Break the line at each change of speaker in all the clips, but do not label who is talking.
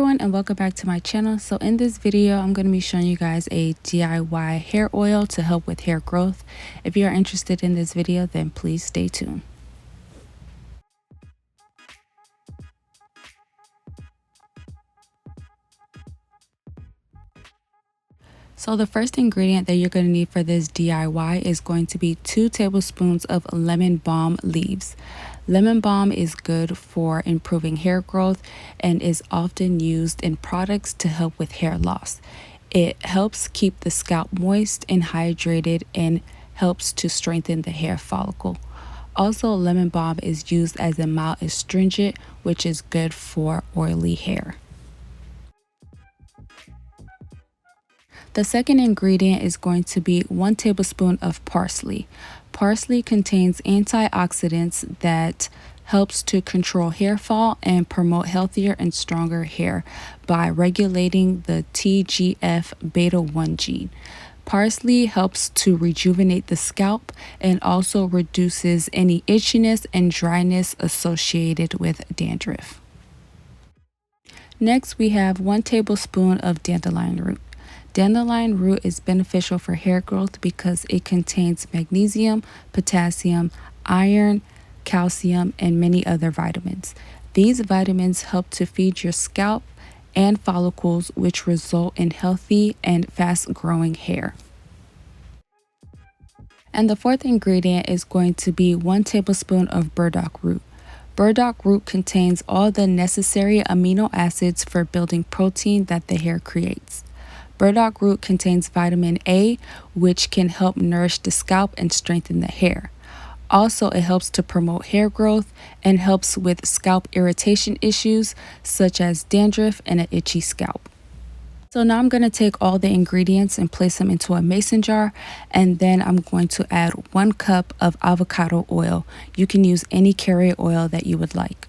everyone, and welcome back to my channel. So in this video I'm going to be showing you guys a DIY hair oil to help with hair growth. If you are interested in this video, then please stay tuned. So the first ingredient that you're going to need for this DIY is going to be 2 tablespoons of lemon balm leaves. Lemon balm is good for improving hair growth and is often used in products to help with hair loss. It helps keep the scalp moist and hydrated and helps to strengthen the hair follicle. Also, lemon balm is used as a mild astringent, which is good for oily hair. The second ingredient is going to be 1 tablespoon of parsley. Parsley contains antioxidants that helps to control hair fall and promote healthier and stronger hair by regulating the TGF-beta1 gene. Parsley helps to rejuvenate the scalp and also reduces any itchiness and dryness associated with dandruff. Next, we have 1 tablespoon of dandelion root. Dandelion root is beneficial for hair growth because it contains magnesium, potassium, iron, calcium, and many other vitamins. These vitamins help to feed your scalp and follicles, which result in healthy and fast-growing hair. And the fourth ingredient is going to be 1 tablespoon of burdock root. Burdock root contains all the necessary amino acids for building protein that the hair creates. Burdock root contains vitamin A, which can help nourish the scalp and strengthen the hair. Also, it helps to promote hair growth and helps with scalp irritation issues such as dandruff and an itchy scalp. So now I'm going to take all the ingredients and place them into a mason jar, and then I'm going to add 1 cup of avocado oil. You can use any carrier oil that you would like.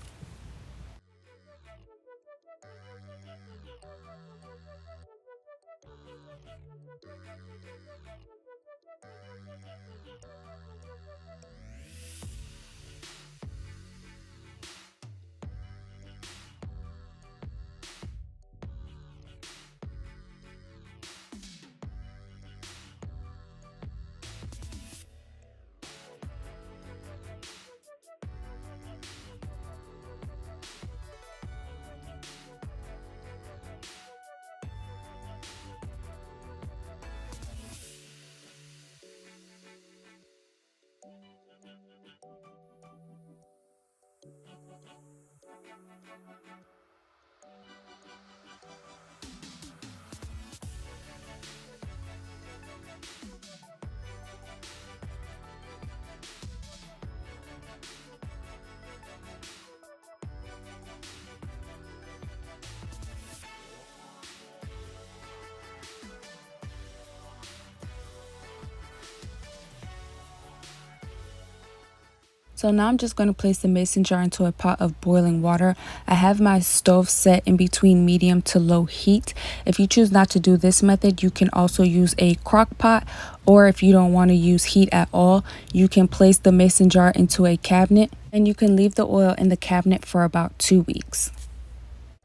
So now I'm just going to place the mason jar into a pot of boiling water. I have my stove set in between medium to low heat. If you choose not to do this method, you can also use a crock pot, or if you don't want to use heat at all, you can place the mason jar into a cabinet and you can leave the oil in the cabinet for about 2 weeks.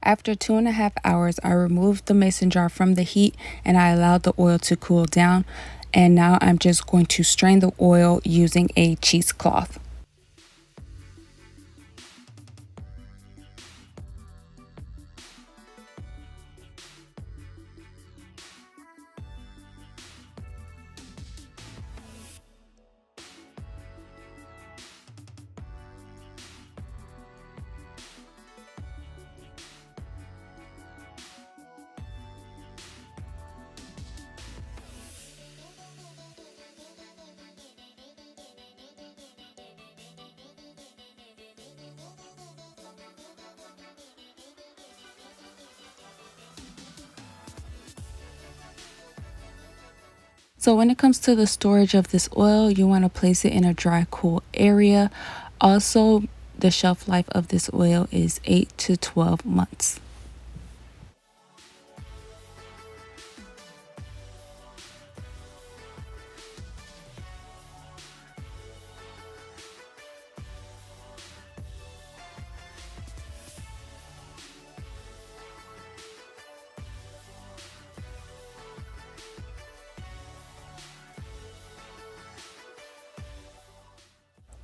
After 2.5 hours, I removed the mason jar from the heat and I allowed the oil to cool down. And now I'm just going to strain the oil using a cheesecloth. So when it comes to the storage of this oil, you want to place it in a dry, cool area. Also, the shelf life of this oil is 8 to 12 months.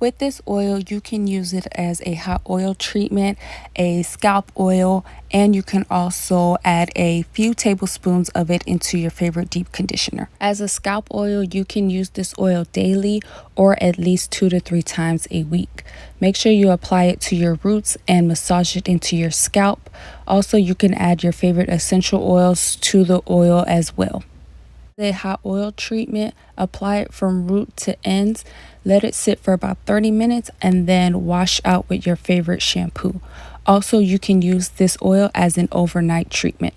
With this oil, you can use it as a hot oil treatment, a scalp oil, and you can also add a few tablespoons of it into your favorite deep conditioner. As a scalp oil, you can use this oil daily or at least 2 to 3 times a week. Make sure you apply it to your roots and massage it into your scalp. Also, you can add your favorite essential oils to the oil as well. A hot oil treatment, apply it from root to ends, let it sit for about 30 minutes, and then wash out with your favorite shampoo. Also, you can use this oil as an overnight treatment.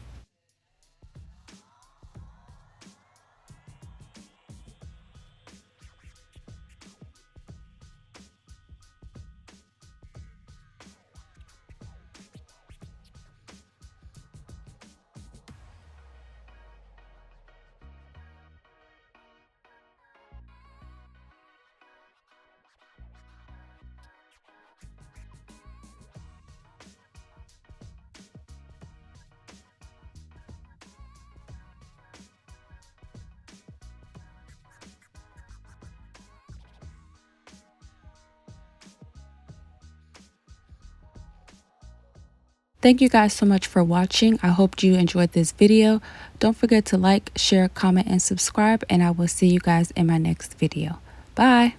Thank you guys so much for watching. I hope you enjoyed this video. Don't forget to like, share, comment, and subscribe, and I will see you guys in my next video. Bye.